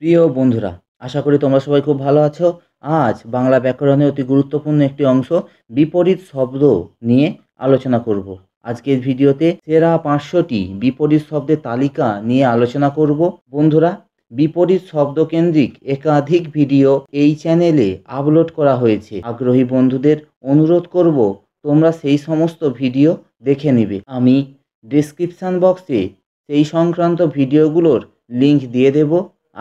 প্রিয় বন্ধুরা, আশা করি তোমরা সবাই খুব ভালো আছো। আজ বাংলা ব্যাকরণের অতি গুরুত্বপূর্ণ একটি অংশ বিপরীত শব্দ নিয়ে আলোচনা করব। আজকের ভিডিওতে সেরা 500টি বিপরীত শব্দের তালিকা নিয়ে আলোচনা করব। বন্ধুরা, বিপরীত শব্দ কেন্দ্রিক একাধিক ভিডিও এই চ্যানেলে আপলোড করা হয়েছে। আগ্রহী বন্ধুদের অনুরোধ করব তোমরা সেই সমস্ত ভিডিও দেখে নেবে। আমি ডেসক্রিপশান বক্সে সেই সংক্রান্ত ভিডিওগুলোর লিংক দিয়ে দেব।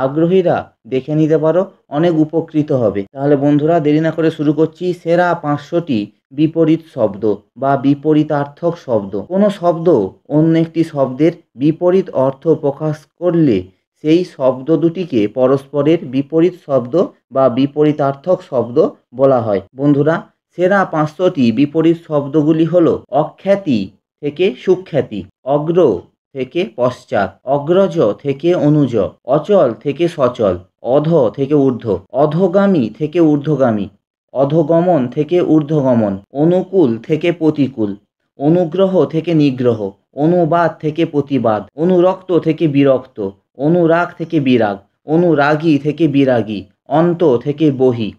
আগ্রহীরা দেখে নিতে পারো, অনেক উপকৃত হবে। তাহলে বন্ধুরা, দেরি না করে শুরু করছি। সেরা 500টি বিপরীত শব্দ বা বিপরীতার্থক শব্দ। কোনো শব্দ অন্য একটি শব্দের বিপরীত অর্থ প্রকাশ করলে সেই শব্দ দুটিকে পরস্পরের বিপরীত শব্দ বা বিপরীতার্থক শব্দ বলা হয়। বন্ধুরা, সেরা 500টি বিপরীত শব্দগুলি হলো অখ্যাতি থেকে সুখ্যাতি, অগ্র থেকে পশ্চাৎ, অগ্রজ থেকে অনুজ, অচল থেকে সচল, অধ থেকে ঊর্ধ্ব, অধোগামী থেকে ঊর্ধ্বগামী, অধোগমন থেকে ঊর্ধ্বগমন, অনুকূল থেকে প্রতিকূল, অনুগ্রহ থেকে নিগ্রহ, অনুবাদ থেকে প্রতিবাদ, অনুরক্ত থেকে বিরক্ত, অনুরাগ থেকে বিরাগ, অনুরাগী থেকে বিরাগী, অন্ত থেকে বহি,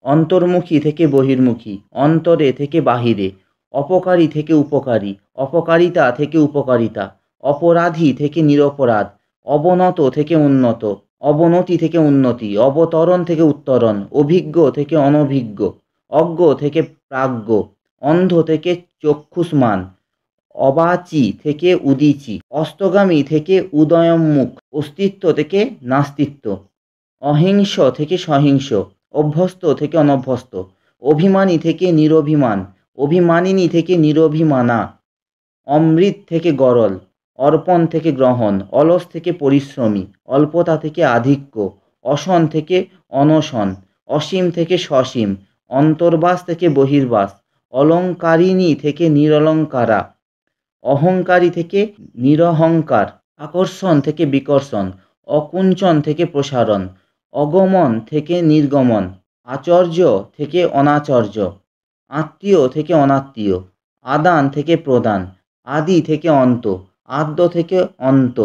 অন্তর্মুখী থেকে বহির্মুখী, অন্তরে থেকে বাহিরে, অপকারী থেকে উপকারী, অপকারিতা থেকে উপকারিতা, অপরাধী থেকে নিরপরাধ, অবনত থেকে উন্নত, অবনতি থেকে উন্নতি, অবতরণ থেকে উত্তরণ, অভিজ্ঞ থেকে অনভিজ্ঞ, অজ্ঞ থেকে প্রাজ্ঞ, অন্ধ থেকে চক্ষুষ্মান, অবাচি থেকে উদীচী, অস্তগামী থেকে উদয়োন্মুখ, অস্তিত্ব থেকে নাস্তিত্ব, অহিংস থেকে সহিংস, অভ্যস্ত থেকে অনভ্যস্ত, অভিমানী থেকে নিরভিমান, অভিমানিনী থেকে নিরভিমানা, অমৃত থেকে গরল, অর্পণ থেকে গ্রহণ, অলস থেকে পরিশ্রমী, অল্পতা থেকে আধিক্য, অসন থেকে অনশন, অসীম থেকে সসীম, অন্তর্বাস থেকে বহির্বাস, অলঙ্কারিণী থেকে নিরলঙ্কারা, অহংকারী থেকে নিরহংকার, আকর্ষণ থেকে বিকর্ষণ, অকুঞ্চন থেকে প্রসারণ, অগমন থেকে নির্গমন, আচার্য থেকে অনাচার্য, আত্মীয় থেকে অনাত্মীয়, আদান থেকে প্রদান, আদি থেকে অন্ত, আদ্য থেকে অন্ত,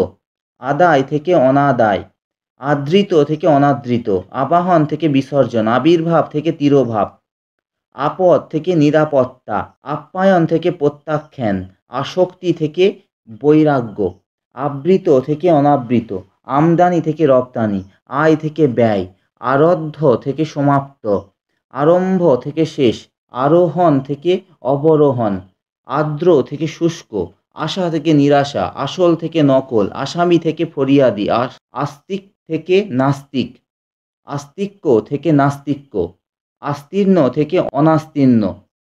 আদায় থেকে অনাদায়, আদৃত থেকে অনাদৃত, আবাহন থেকে বিসর্জন, আবির্ভাব থেকে তিরোভাব, আপদ থেকে নিরাপত্তা, আপ্যায়ন থেকে প্রত্যাখ্যান, আসক্তি থেকে বৈরাগ্য, আবৃত থেকে অনাবৃত, আমদানি থেকে রপ্তানি, আয় থেকে ব্যয়, আরব্ধ থেকে সমাপ্ত, আরম্ভ থেকে শেষ, আরোহণ থেকে অবরোহণ, আর্দ্র থেকে শুষ্ক, আশা থেকে নিরাশা, আসল থেকে নকল, আসামি থেকে ফরিয়াদি, আস্তিক থেকে নাস্তিক, আস্তিক্য থেকে নাস্তিক্য, আস্তীর্ণ থেকে অনাস্তীর্ণ,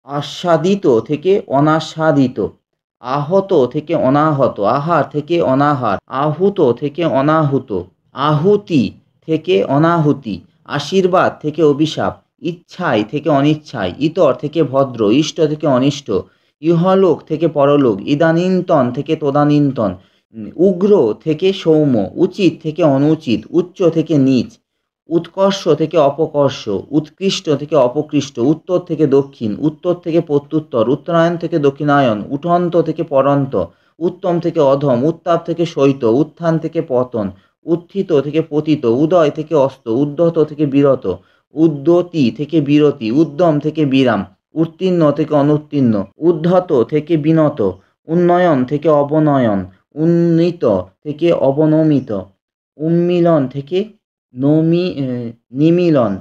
আস্বাদিত থেকে অনাস্বাদিত, আহত থেকে অনাহত, আহার থেকে অনাহার, আহুত থেকে অনাহুত, আহুতি থেকে অনাহুতি, আশীর্বাদ থেকে অভিশাপ, ইচ্ছায় থেকে অনিচ্ছায়, ইতর থেকে ভদ্র, ইষ্ট থেকে অনিষ্ট, ইহলোক থেকে পরলোক, ইদানীন্তন থেকে তদানীন্তন, উগ্র থেকে সৌম্য, উচিত থেকে অনুচিত, উচ্চ থেকে নীচ, উৎকর্ষ থেকে অপকর্ষ, উৎকৃষ্ট থেকে অপকৃষ্ট, উত্তর থেকে দক্ষিণ, উত্তর থেকে প্রত্যুত্তর, উত্তরায়ণ থেকে দক্ষিণায়ন, উঠন্ত থেকে পরন্ত, উত্তম থেকে অধম, উত্তাপ থেকে শৈত, উত্থান থেকে পতন, উত্থিত থেকে পতিত, উদয় থেকে অস্ত, উদ্ধত থেকে বিরত, উদ্যতি থেকে বিরতি, উদ্যম থেকে বিরাম, উত্তীর্ণ থেকে অনুত্তীর্ণ, উদ্ধত থেকে বিনত, উন্নয়ন থেকে অবনয়ন, উন্নীত থেকে অবনমিত, উন্মিলন থেকে নিমিলন,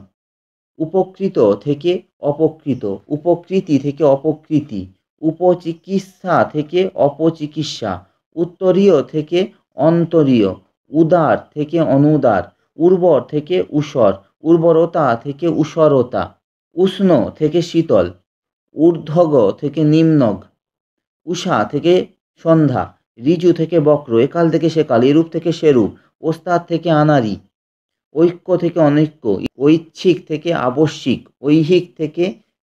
উপকৃত থেকে অপকৃত, উপকৃতি থেকে অপকৃতি, উপচিকিৎসা থেকে অপচিকিৎসা, উত্তরীয় থেকে অন্তরীয়, উদার থেকে অনুদার, উর্বর থেকে ঊষর, উর্বরতা থেকে ঊষরতা, উষ্ণ থেকে শীতল, ঊর্ধ্বগ থেকে নিম্নগ, উষা থেকে সন্ধ্যা, ঋজু থেকে বক্র, একাল থেকে সেকাল, এরূপ থেকে সেরূপ, ওস্তাদ থেকে আনাড়ি, ঐক্য থেকে অনৈক্য, ঐচ্ছিক থেকে আবশ্যিক, ঐহিক থেকে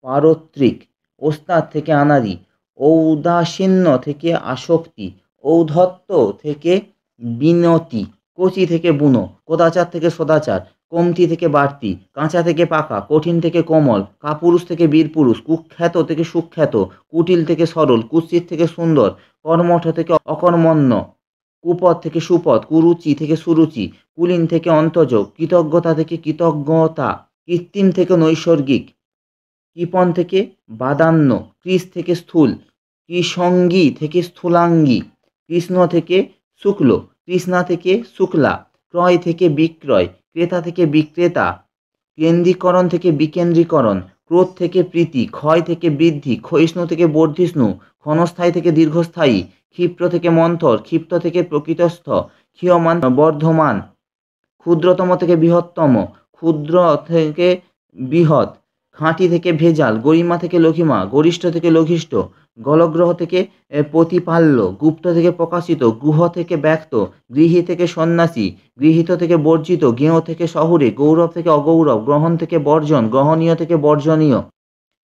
পারত্রিক, ওস্তাদ থেকে আনাড়ি, ঔদাসীন্য থেকে আসক্তি, ঔদ্ধত্য থেকে বিনতি, কচি থেকে বুনো, কদাচার থেকে সদাচার, কমতি থেকে বাড়তি, কাঁচা থেকে পাকা, কঠিন থেকে কোমল, কাপুরুষ থেকে বীরপুরুষ, কুখ্যাত থেকে সুখ্যাত, কুটিল থেকে সরল, কুৎসিত থেকে সুন্দর, কর্মঠ থেকে অকর্মণ্য, কুপদ থেকে সুপদ, কুরুচি থেকে সুরুচি, কুলীন থেকে অন্তর্যোগ, কৃতজ্ঞতা থেকে কৃতজ্ঞতা, কৃত্রিম থেকে নৈসর্গিক, কৃপণ থেকে বাদান্য, কৃষ থেকে স্থূল, কৃসঙ্গী থেকে স্থূলাঙ্গী, কৃষ্ণ থেকে শুক্ল, কৃষ্ণা থেকে শুক্লা, ক্রয় থেকে বিক্রয়, ক্রেতা থেকে বিক্রেতা, কেন্দ্রীকরণ থেকে বিকেন্দ্রীকরণ, ক্রোধ থেকে প্রীতি, ক্ষয় থেকে বৃদ্ধি, ক্ষয়িষ্ণু থেকে বর্ধিষ্ণু, ক্ষণস্থায়ী থেকে দীর্ঘস্থায়ী, ক্ষিপ্র থেকে মন্থর, ক্ষিপ্ত থেকে প্রকৃতস্থ, ক্ষীয়মান বর্ধমান, ক্ষুদ্রতম থেকে বৃহত্তম, ক্ষুদ্র থেকে বৃহৎ, খাঁটি থেকে ভেজাল, গরিমা থেকে লঘিমা, গরিষ্ঠ থেকে লঘিষ্ঠ, গলগ্রহ থেকে প্রতিপাল্য, গুপ্ত থেকে প্রকাশিত, গুহ থেকে ব্যক্ত, গৃহী থেকে সন্ন্যাসী, গৃহীত থেকে বর্জিত, জ্ঞেয় থেকে শহুরে, গৌরব থেকে অগৌরব, গ্রহণ থেকে বর্জন, গ্রহণীয় থেকে বর্জনীয়,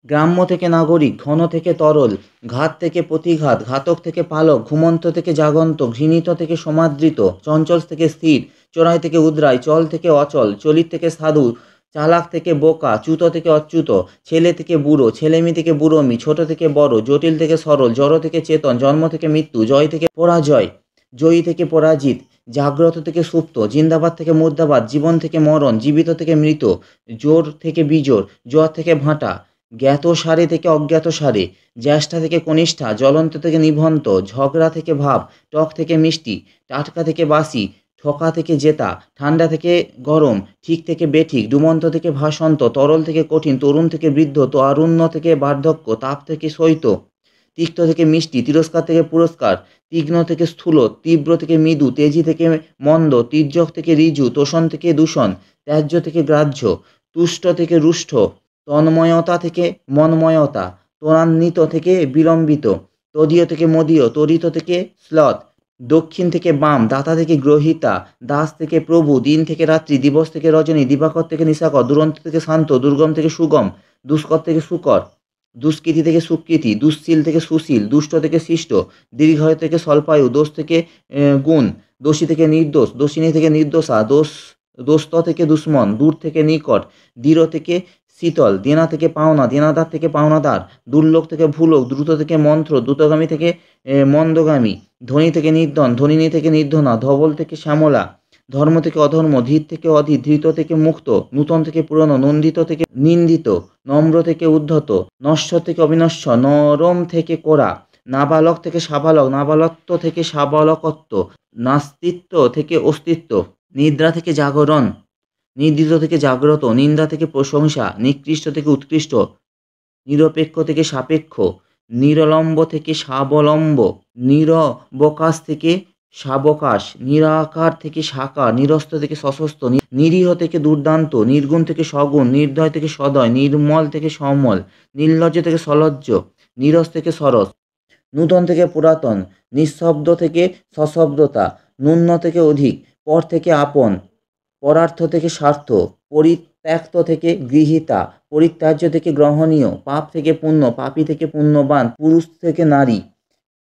গ্রাম্য থেকে নাগরিক, ঘন থেকে তরল, ঘাত থেকে প্রতিঘাত, ঘাতক থেকে পালক, ঘুমন্ত থেকে জাগন্ত, ঘৃণিত থেকে সমাদৃত, চঞ্চল থেকে স্থির, চোরাই থেকে উদ্রাই, চল থেকে অচল, চলিত থেকে সাধু, চালাক থেকে বোকা, চ্যুত থেকে অচ্যুত, ছেলে থেকে বুড়ো, ছেলেমি থেকে বুড়োমি, ছোট থেকে বড়, জটিল থেকে সরল, জড় থেকে চেতন, জন্ম থেকে মৃত্যু, জয় থেকে পরাজয়, জয়ী থেকে পরাজিত, জাগ্রত থেকে সুপ্ত, জিন্দাবাদ থেকে মুর্দাবাদ, জীবন থেকে মরণ, জীবিত থেকে মৃত, জোর থেকে বিজোর, জ্বর থেকে ভাঁটা, জ্ঞাত সারে থেকে অজ্ঞাত সারে, জ্যেষ্ঠা থেকে কনিষ্ঠা, জ্বলন্ত থেকে নিভন্ত, ঝগড়া থেকে ভাব, টক থেকে মিষ্টি, টাটকা থেকে বাসি, ঠকা থেকে জেতা, ঠান্ডা থেকে গরম, ঠিক থেকে বেঠিক, ডুমন্ত থেকে ভাসন্ত, তরল থেকে কঠিন, তরুণ থেকে বৃদ্ধ, তারুণ্য থেকে বার্ধক্য, তাপ থেকে শৈত্য, তিক্ত থেকে মিষ্টি, তিরস্কার থেকে পুরস্কার, তীক্ষ্ণ থেকে স্থূল, তীব্র থেকে মৃদু, তেজি থেকে মন্দ, তির্যক থেকে ঋজু, তোষণ থেকে দূষণ, ত্যায্য থেকে গ্রাহ্য, তুষ্ট থেকে রুষ্ট, তন্ময়তা থেকে মন্ময়তা, ত্বরান্বিত থেকে বিলম্বিত, তদীয় থেকে মদীয়, তরিত থেকে শ্লথ, দক্ষিণ থেকে বাম, দাতা থেকে গ্রহিতা, দাস থেকে প্রভু, দিন থেকে রাত্রি, দিবস থেকে রজনী, দিবাকর থেকে নিশাকর, দুরন্ত থেকে শান্ত, দুর্গম থেকে সুগম, দুষ্কর থেকে সুকর, দুষ্কৃতি থেকে সুকৃতি, দুশ্শীল থেকে সুশীল, দুষ্ট থেকে শিষ্ট, দীর্ঘায়ু থেকে স্বল্পায়ু, দোষ থেকে গুণ, দোষী থেকে নির্দোষ, দোষিনী থেকে নির্দোষা, দোস্ত থেকে দুশ্মন, দূর থেকে নিকট, দৃঢ় থেকে শীতল, দেনা থেকে পাওনা, দেনাদার থেকে পাওনাদার, দুর্লোক থেকে ভূলোক, দ্রুত থেকে মন্ত্র, দ্রুতগামী থেকে মন্দগামী, ধনী থেকে নির্ধন, ধনিনী থেকে নির্ধনা, ধবল থেকে শ্যামলা, ধর্ম থেকে অধর্ম, ধীর থেকে অধীর, ধৃত থেকে মুক্ত, নূতন থেকে পুরনো, নন্দিত থেকে নিন্দিত, নম্র থেকে উদ্ধত, নশ্বর থেকে অবিনশ্বর, নরম থেকে কোরা, নাবালক থেকে সাবালক, নাবালত্ব থেকে সাবালকত্ব, নাস্তিত্ব থেকে অস্তিত্ব, নিদ্রা থেকে জাগরণ, নিদ্রিত থেকে জাগ্রত, নিন্দা থেকে প্রশংসা, নিকৃষ্ট থেকে উৎকৃষ্ট, নিরপেক্ষ থেকে সাপেক্ষ, নিরলম্ব থেকে স্বাবলম্ব, নিরবকাশ থেকে সাবকাশ, নিরাকার থেকে সাকার, নিরস্ত থেকে সশস্ত্র, নিরীহ থেকে দুর্দান্ত, নির্গুণ থেকে সগুণ, নির্দয় থেকে সদয়, নির্মল থেকে সমল, নির্লজ্জ থেকে সলজ্জ, নীরস থেকে সরস, নূতন থেকে পুরাতন, নিঃশব্দ থেকে সশব্দতা, ন্যূন থেকে অধিক, পর থেকে আপন, পরার্থ থেকে স্বার্থ, পরিত্যক্ত থেকে গৃহীতা, পরিত্যাজ্য থেকে গ্রহণীয়, পাপ থেকে পুণ্য, পাপী থেকে পুণ্যবান, পুরুষ থেকে নারী,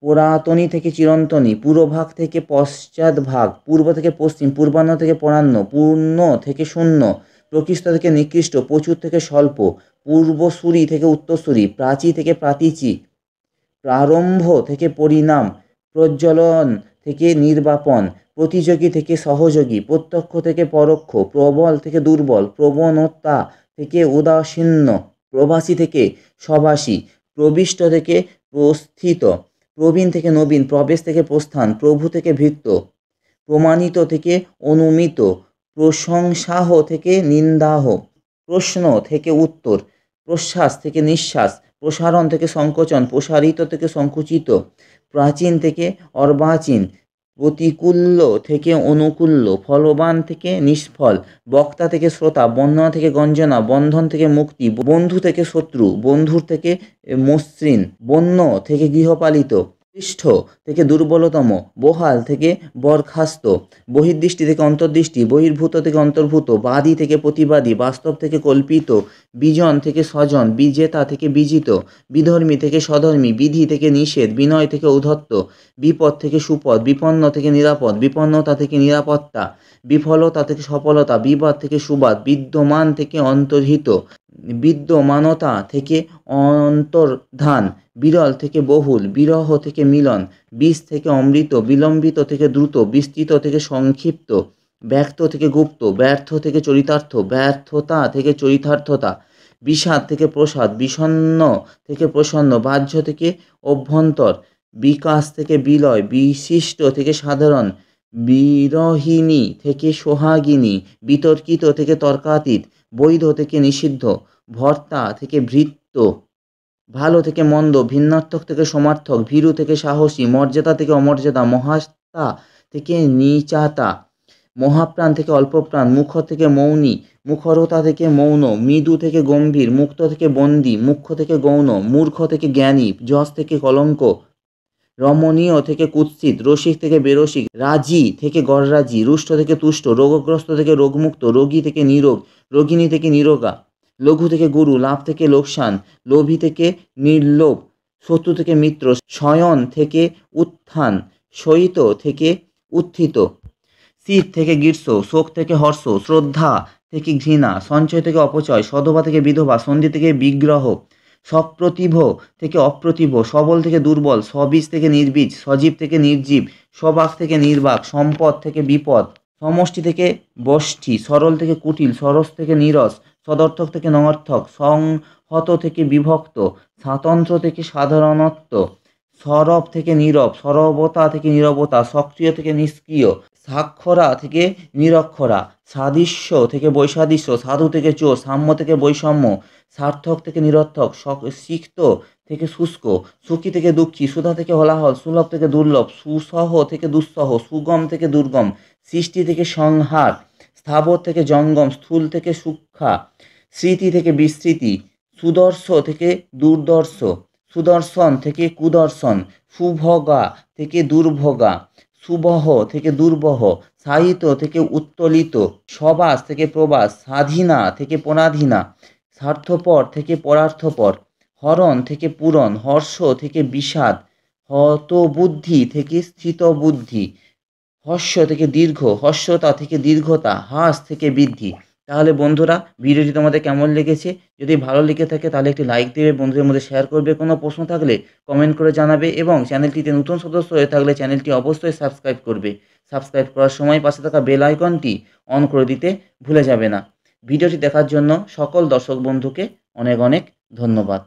পুরাতনী থেকে চিরন্তনী, পূর্বভাগ থেকে পশ্চাৎভাগ, পূর্ব থেকে পশ্চিম, পূর্বাহ্ন থেকে পরাহ্ন, পূর্ণ থেকে শূন্য, প্রকৃষ্ট থেকে নিকৃষ্ট, প্রচুর থেকে স্বল্প, পূর্বসূরি থেকে উত্তরসূরি, প্রাচী থেকে প্রাতীচী, প্রারম্ভ থেকে পরিণাম, প্রজ্বলন থেকে নির্বাপন, প্রতিযোগী থেকে সহযোগী, প্রত্যক্ষ থেকে পরোক্ষ, প্রবল থেকে দুর্বল, প্রবণতা থেকে উদাসীন্য, প্রবাসী থেকে স্ববাসী, প্রবিষ্ট থেকে প্রস্থিত, প্রবীণ থেকে নবীন, প্রবেশ থেকে প্রস্থান, প্রভু থেকে ভৃত্য, প্রমাণিত থেকে অনুমিত, প্রশংসাহ থেকে নিন্দাহ, প্রশ্ন থেকে উত্তর, প্রশ্বাস থেকে নিঃশ্বাস, প্রসারণ থেকে সংকোচন, প্রসারিত থেকে সংকুচিত, প্রাচীন থেকে অর্বাচীন, প্রতিকূল্য থেকে অনুকূল্য, ফলবান থেকে নিষ্ফল, বক্তা থেকে শ্রোতা, বন্দনা থেকে গঞ্জনা, বন্ধন থেকে মুক্তি, বন্ধু থেকে শত্রু, বন্ধুর থেকে মসৃণ, বন্য থেকে গৃহপালিত, পৃষ্ঠ থেকে দুর্বলতম, বহাল থেকে বরখাস্ত, বহির্দৃষ্টি থেকে অন্তর্দৃষ্টি, বহির্ভূত থেকে অন্তর্ভূত, বাদী থেকে প্রতিবাদী, বাস্তব থেকে কল্পিত, বিজন থেকে স্বজন, বিজেতা থেকে বিজিত, বিধর্মী থেকে স্বধর্মী, বিধি থেকে নিষেধ, বিনয় থেকে ঔদ্ধত্য, বিপদ থেকে সুপদ, বিপন্ন থেকে নিরাপদ, বিপন্নতা থেকে নিরাপত্তা, বিফলতা থেকে সফলতা, বিবাদ থেকে সুবাদ, বিদ্যমান থেকে অন্তর্হিত, বিদ্যমানতা থেকে অন্তর্ধান, বিরল থেকে বহুল, বিরহ থেকে মিলন, বিষ থেকে অমৃত, বিলম্বিত থেকে দ্রুত, বিস্তৃত থেকে সংক্ষিপ্ত, ব্যক্ত থেকে গুপ্ত, ব্যর্থ থেকে চরিতার্থ, ব্যর্থতা থেকে চরিতার্থতা, বিষাদ থেকে প্রসাদ, বিষণ্ণ থেকে প্রসন্ন, বাহ্য থেকে অভ্যন্তর, বিকাশ থেকে বিলয়, বিশিষ্ট থেকে সাধারণ, বিরহিণী থেকে সোহাগিনী, বিতর্কিত থেকে তর্কাতীত, বৈধ থেকে নিষিদ্ধ, ভর্তা থেকে ভৃত্য, ভালো থেকে মন্দ, ভিন্নার্থক থেকে সমার্থক, ভীরু থেকে সাহসী, মর্যাদা থেকে অমর্যাদা, মহাত্মা থেকে নীচাতা, মহাপ্রাণ থেকে অল্পপ্রাণ, মুখ থেকে মৌনী, মুখরতা থেকে মৌন, মৃদু থেকে গম্ভীর, মুক্ত থেকে বন্দী, মুখ্য থেকে গৌণ, মূর্খ থেকে জ্ঞানী, যশ থেকে কলঙ্ক, রমণীয় থেকে কুৎসিত, রসিক থেকে বেরসিক, রাজি থেকে গররাজি, রুষ্ট থেকে তুষ্ট, রোগগ্রস্ত থেকে রোগমুক্ত, রোগী থেকে নিরোগ, রোগিণী থেকে নিরোগা, লঘু থেকে গুরু, লাভ থেকে লোকসান, লোভী থেকে নির্লোভ, শত্রু থেকে মিত্র, শয়ন থেকে উত্থান, শয়িত থেকে উত্থিত, শীত থেকে গ্রীষ্ম, শোক থেকে হর্ষ, শ্রদ্ধা থেকে ঘৃণা, সঞ্চয় থেকে অপচয়, সধবা থেকে বিধবা, সন্ধি থেকে বিগ্রহ, সপ্রতিভ থেকে অপ্রতিভ, সবল থেকে দুর্বল, সবীজ থেকে নির্বীজ, সজীব থেকে নির্জীব, সবাক থেকে নির্বাক, সম্পদ থেকে বিপদ, সমষ্টি থেকে বষ্টি, সরল থেকে কুটিল, সরস থেকে নীরস, সদর্থক থেকে নঙর্থক, সংহত থেকে বিভক্ত, স্বাতন্ত্র্য থেকে সাধারণত্ব, সরব থেকে নীরব, সরবতা থেকে নীরবতা, সক্রিয় থেকে নিষ্ক্রিয়, সাক্ষরা থেকে নিরক্ষরা, সাদৃশ্য থেকে বৈসাদৃশ্য, সাধু থেকে চোর, সাম্য থেকে বৈষম্য, সার্থক থেকে নিরর্থক, সিক্ত থেকে শুষ্ক, সুখী থেকে দুঃখী, সুধা থেকে হলাহল, সুলভ থেকে দুর্লভ, সুসহ থেকে দুঃসহ, সুগম থেকে দুর্গম, সৃষ্টি থেকে সংহার, স্থাবর থেকে জঙ্গম, স্থূল থেকে সূক্ষ্মা, স্মৃতি থেকে বিস্মৃতি, সুদর্শ থেকে দুর্দর্শ, সুদর্শন থেকে কুদর্শন, সুভোগা থেকে দুর্ভোগা, সুবহ থেকে দুর্বহ, সাহিত্য থেকে উত্তোলিত, সবাস থেকে প্রবাস, স্বাধীনা থেকে পরাধীনা, স্বার্থপর থেকে পরার্থপর, হরণ থেকে পূরণ, হর্ষ থেকে বিষাদ, হতবুদ্ধি থেকে স্থিতবুদ্ধি, হর্ষ থেকে দীর্ঘ, হর্ষতা থেকে দীর্ঘতা, হ্রাস থেকে বৃদ্ধি। তাহলে বন্ধুরা, ভিডিওটি তোমাদের কেমন লেগেছে? যদি ভালো লেগে থাকে তাহলে একটি লাইক দেবে, বন্ধুদের মধ্যে শেয়ার করবে, কোনো প্রশ্ন থাকলে কমেন্ট করে জানাবে এবং চ্যানেলটিতে নতুন সদস্য হয়ে থাকলে চ্যানেলটি অবশ্যই সাবস্ক্রাইব করবে। সাবস্ক্রাইব করার সময় পাশে থাকা বেল আইকনটি অন করে দিতে ভুলে যাবে না। ভিডিওটি দেখার জন্য সকল দর্শক বন্ধুকে অনেক অনেক ধন্যবাদ।